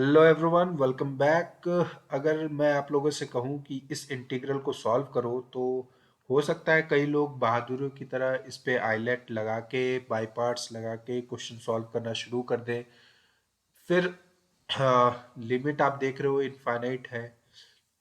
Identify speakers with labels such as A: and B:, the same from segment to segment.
A: Hello everyone, welcome back. अगर मैं आप लोगों से कहूं कि इस इंटीग्रल को सॉल्व करो तो हो सकता है कई लोग बहादुरों की तरह इस पे आइलेट लगा के बाय पार्ट्स लगा के क्वेश्चन सॉल्व करना शुरू कर दें। फिर लिमिट आप देख रहे हो इनफाइनाइट है,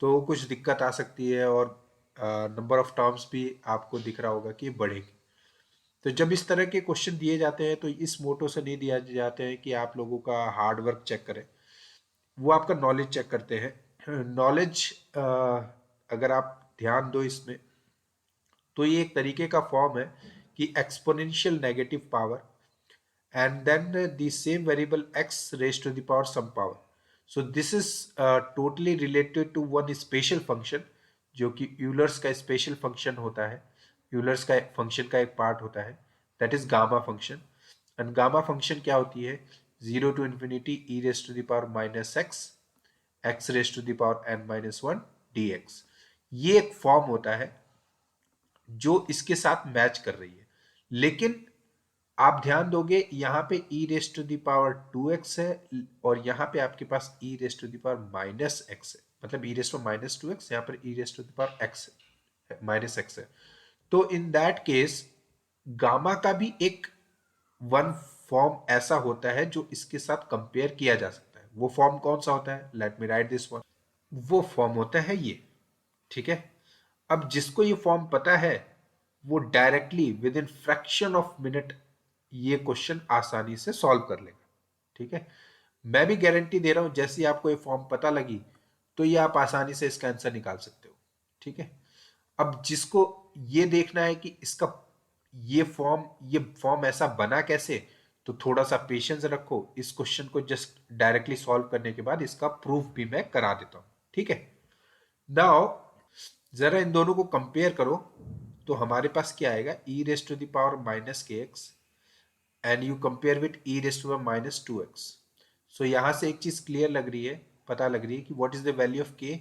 A: तो कुछ दिक्कत आ सकती है और नंबर ऑफ टर्म्स भी आपको दिख रहा होगा कि बढ़ेगी। तो जब इस तरह के क्वेश्चन दिए जाते हैं तो इस मोटो से नहीं दिया जाते हैं कि आप लोगों का हार्ड वर्क चेक करें, वो आपका नॉलेज चेक करते हैं। नॉलेज अगर आप ध्यान दो इसमें, तो ये एक तरीके का फॉर्म है कि exponential negative power and then the same variable x raised to the power some power. So this is totally related to one special function जो कि यूलर्स का स्पेशल फंक्शन होता है, यूलर्स का फंक्शन का एक पार्ट होता है, that is gamma function. And gamma function क्या होती है? 0 to infinity e raised to the power minus x raised to the power n minus 1 dx। ये एक फॉर्म होता है जो इसके साथ मैच कर रही है, लेकिन आप ध्यान दोगे यहाँ पे e raise to the power 2x है और यहाँ पे आपके पास e raise to the power minus x है, मतलब e raise to minus 2x, यहाँ पर e raise to the power x है, माइनस x है। तो इन दैट केस गामा का भी एक वन फॉर्म ऐसा होता है जो इसके साथ कंपेयर किया जा सकता है। वो फॉर्म कौन सा होता है? Let me right this one. वो फॉर्म होता है ये, ठीक है। अब जिसको ये फॉर्म पता है वो directly with in fraction of minute ये क्वेश्चन आसानी से सॉल्व कर लेगा, ठीक है। मैं भी गारंटी दे रहा हूं, जैसे ही आपको ये फॉर्म पता लगी तो ये आप आसानी से इसका आंसर निकाल सकते हो, ठीक है। अब जिसको ये देखना है कि इसका ये फॉर्म ऐसा बना कैसे, तो थोड़ा सा पेशेंस रखो। इस क्वेश्चन को जस्ट डायरेक्टली सॉल्व करने के बाद इसका प्रूफ भी मैं करा देता हूं, ठीक है। नाउ जरा इन दोनों को कंपेयर करो, तो हमारे पास क्या आएगा? e raise to the power minus K X and you compare with e raise to the minus 2x। So यहां से एक चीज क्लियर लग रही है, पता लग रही है कि what is the value of k?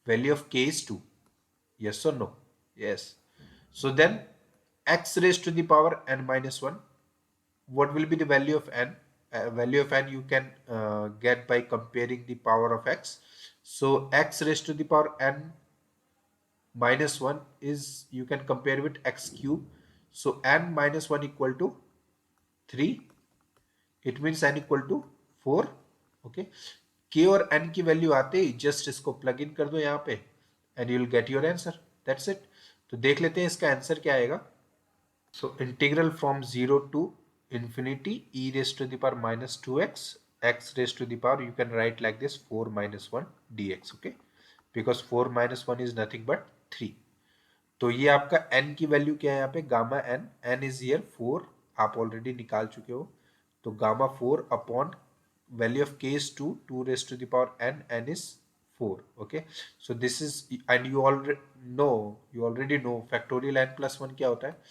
A: Value of k is 2। yes or no? yes। so then x raised to the power n minus 1, what will be the value of n? Value of n you can get by comparing the power of x. So x raised to the power n minus 1 is, you can compare with x cube. So n minus 1 equal to 3, it means n equal to 4। Okay, k और n की value आते ही just इसको plug in कर दो यहाँ पे and you will get your answer, that's it. तो देख लेते हैं इसका आंसर क्या आएगा। So integral from 0 to infinity e raised to the power minus 2x x raised to the power, you can write like this, 4 minus 1 dx, okay, because 4 minus 1 is nothing but 3। तो ये आपका n की value क्या है यहाँ पे? Gamma n is here 4, आप already निकाल चुके हो। तो gamma 4 upon value of k is 2, 2 raise to the power n is 4। Okay, so this is, and you already know factorial n plus 1 क्या होता है?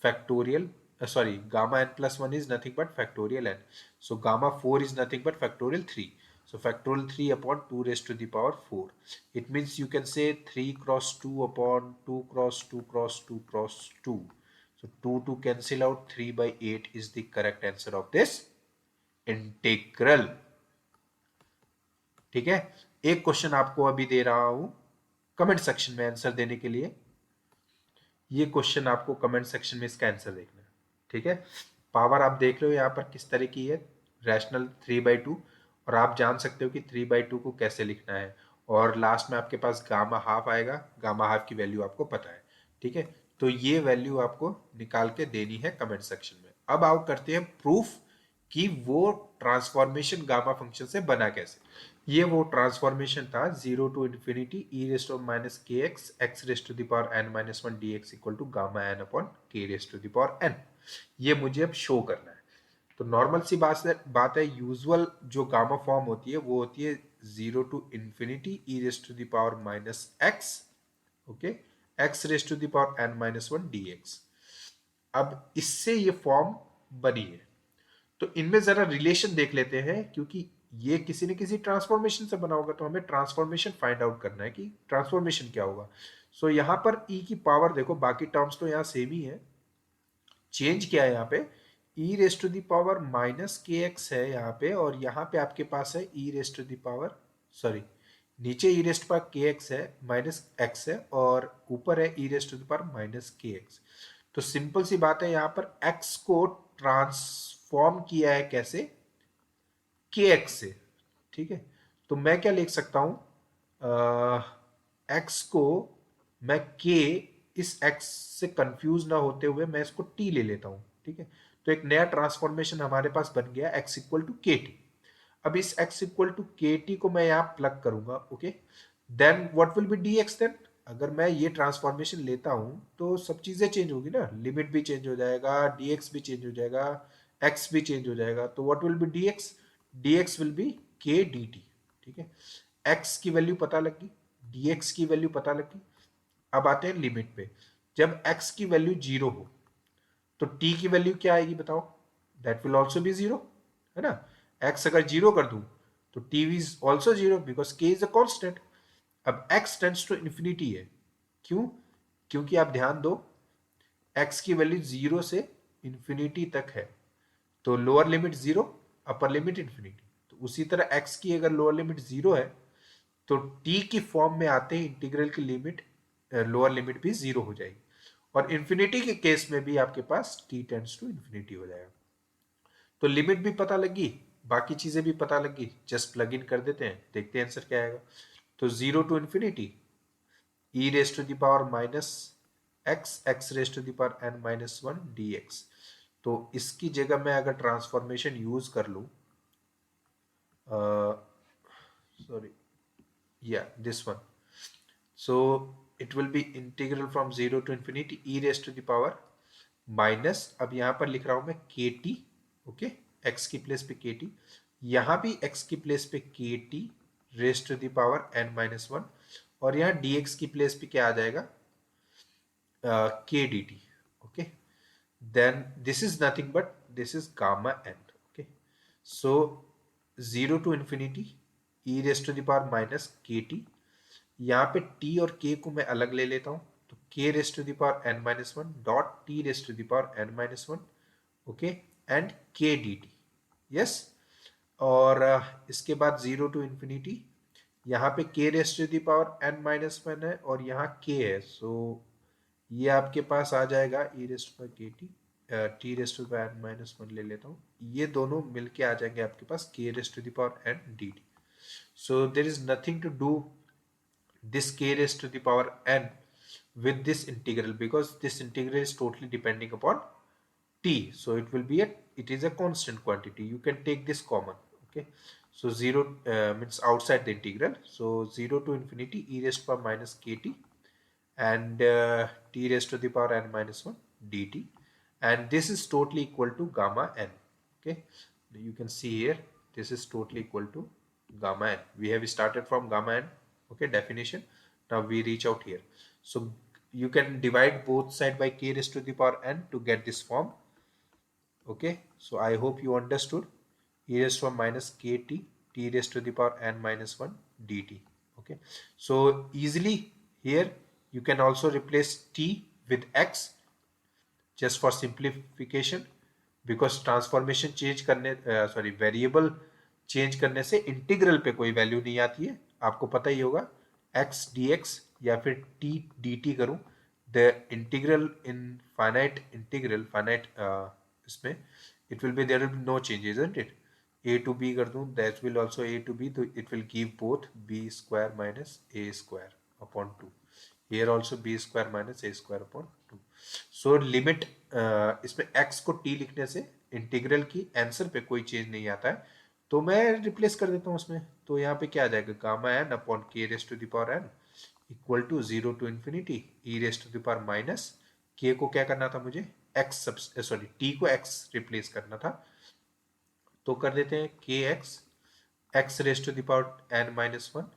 A: Factorial, sorry, gamma n plus 1 is nothing but factorial n। So gamma 4 is nothing but factorial 3। So factorial 3 upon 2 raised to the power 4। It means you can say 3 cross 2 upon 2 cross 2 cross 2 cross 2। So 2 to cancel out, 3 by 8 is the correct answer of this integral। ठीक है, एक question आपको अभी दे रहा हूं comment section में answer देने के लिए। ये क्वेश्चन आपको कमेंट सेक्शन में इसका आंसर देखना है, ठीक है। पावर आप देख रहे हो यहाँ पर किस तरह की है, रैशनल 3/2, और आप जान सकते हो कि 3/2 को कैसे लिखना है। और लास्ट में आपके पास गामा हाफ आएगा, गामा हाफ की वैल्यू आपको पता है, ठीक है। तो ये वैल्यू आपको निकाल के देनी है कमेंट सेक्शन में। अब आओ करते हैं प्रूफ कि वो ट्रांसफॉर्मेशन गामा फंक्शन से बना कैसे। ये वो ट्रांसफॉर्मेशन था 0 to infinity e raise to minus K x x raise to the power n minus 1 D X equal to gamma n upon के raise to the power n। ये मुझे अब शो करना है। तो नॉर्मल सी बात है, यूजुअल जो गामा फॉर्म होती है वो होती है 0 to infinity e raise to the power minus x, okay, x raise to the power n minus 1 D x. अब इससे ये फॉर्म बनी है, तो इनमें जरा रिलेशन देख लेते हैं, क्योंकि ये किसी न किसी ट्रांसफॉर्मेशन से बना होगा, तो हमें ट्रांसफॉर्मेशन फाइंड आउट करना है कि ट्रांसफॉर्मेशन क्या होगा। सो यहाँ पर e की पावर देखो, बाकी टर्म्स तो यहाँ सेम ही है, चेंज क्या है यहाँ पे E raise to the power minus K X है यहाँ पे, और यहाँ पे आपके पास है E raise to the power, sorry, नीचे E raise to power K X है, माइनस एक्स है, और ऊपर है E raise to the power minus K X. तो सिंपल सी बात है, यहाँ पर एक्स को ट्रांसफॉर्म किया है कैसे, के एक्स से, ठीक है। तो मैं क्या लिख सकता हूं, एक्स को मैं के, इस एक्स से कंफ्यूज ना होते हुए मैं इसको टी ले लेता हूं, ठीक है। तो एक नया ट्रांसफॉर्मेशन हमारे पास बन गया, x equal to k t. अब इस x equal to k t को मैं यहाँ प्लग करूंगा, okay. Then what will be d x then, अगर मैं ये ट्रांसफॉर्मेशन लेता हूं तो सब चीजें चेंज होगी ना, लिमिट भी चेंज हो जाएगा, dx भी चेंज हो जाएगा, x भी चेंज हो जाएगा। तो what will B dx, dx will be के डी टी, ठीक है। x की वैल्यू पता लगी, dx की वैल्यू पता लगी। अब आते हैं लिमिट पे, जब x की वैल्यू जीरो हो तो t की वैल्यू क्या आएगी बताओ, that will also be zero, है ना। x अगर जीरो कर दूं तो t is also zero because k is a constant. अब x टेंड्स टू इंफिनिटी है, क्यों, क्योंकि आप ध्यान दो, x की वैल्यू जीरो से इंफिनिटी तक है, तो lower limit zero, upper limit infinity. तो उसी तरह x की अगर लोअर लिमिट जीरो है तो t की फॉर्म में आते ही इंटीग्रल की लिमिट, लोअर लिमिट भी जीरो हो जाएगी, और इंफिनिटी के केस में भी आपके पास t टेंड्स टू इंफिनिटी हो जाएगा। तो लिमिट भी पता लगी, बाकी चीजें भी पता लगी, जस्ट प्लग इन कर देते हैं, देखते हैं आंसर क्या आएगा। तो zero to infinity e raise to the power minus x, x raise to the power n minus one d x. तो इसकी जगह मैं अगर ट्रांसफॉर्मेशन यूज कर लूं, सॉरी, या this one, so it will be integral from 0 to infinity e raised to the power minus, अब यहां पर लिख रहा हूं मैं के टी, ओके, एक्स की प्लेस पे के टी, यहां भी एक्स की प्लेस पे k t raised to the power n minus one, और यहां डी एक्स की प्लेस पे क्या आ जाएगा, के D T, okay. then this is nothing but this is gamma n, okay। so 0 to infinity e raised to the power minus kt, यहाँ पे t और k को मैं अलग ले लेता हूँ, तो k raised to the power n minus one dot t raised to the power n minus one, okay, and k dt, yes. और इसके बाद 0 टू इंफिनिटी, यहाँ पे k raised to the power n minus one है और यहाँ k है, सो ये आपके पास आ जाएगा ई रेस्ट पर k t, t raised to power n minus one ले लेता हूँ, ये दोनों मिलके आ जाएंगे आपके पास k raised to the power n d t. So there is nothing to do this k raised to the power n with this integral, because this integral is totally depending upon t, so it will be a, it is a constant quantity, you can take this common, okay। so 0 means outside the integral, so 0 to infinity e raised to power minus kt and t raised to the power n minus 1 dt, and this is totally equal to gamma n, okay। you can see here this is totally equal to gamma n, we have started from gamma n, okay, definition. Now we reach out here, so you can divide both side by k raised to the power n to get this form, okay। so I hope you understood, e raised to power minus kt t raised to the power n minus 1 dt, okay। so easily here you can also replace t with x just for simplification, because transformation change करने, sorry, variable change करने से integral पे कोई value नहीं आती है, आपको पता ही होगा, x dx या फिर t dt करूं, the integral in finite integral, finite इसमें it will be, there will be no change, isn't it. a to b कर दूं, that will also a to b, तो it will give both b square minus a square upon two, here also b square minus a square upon 2। so limit, इसमें x को t लिखने से integral की answer पे कोई change नहीं आता है, तो मैं रिप्लेस कर देता हूँ उसमें, तो यहाँ पे क्या आ जाएगा, गामा एन अपॉन के raise to the power n equal to 0 to infinity e raise to the power minus k को क्या करना था मुझे, x, सॉरी, t को x रिप्लेस करना था, तो कर देते हैं k x, x raise to the power n minus one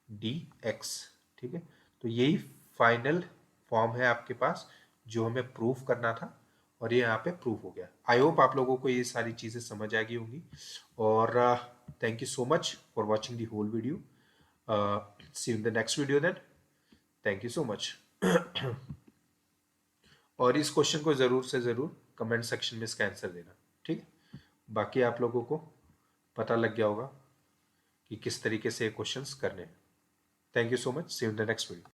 A: d x, ठीक है। तो यही फाइनल फॉर्म है आपके पास जो हमें प्रूफ करना था, और ये यहाँ पे प्रूफ हो गया। आई होप आप लोगों को ये सारी चीज़ें समझ आ गई होंगी, और thank you so much for watching the whole video, see in the next video then, thank you so much. और इस क्वेश्चन को ज़रूर से ज़रूर कमेंट सेक्शन में इसका आंसर देना। ठीक है, बाकी आप लोगों को पता लग गया होगा कि किस तरीके से क्वेश्चंस करने हैं। Thank you so much, see you in the next video.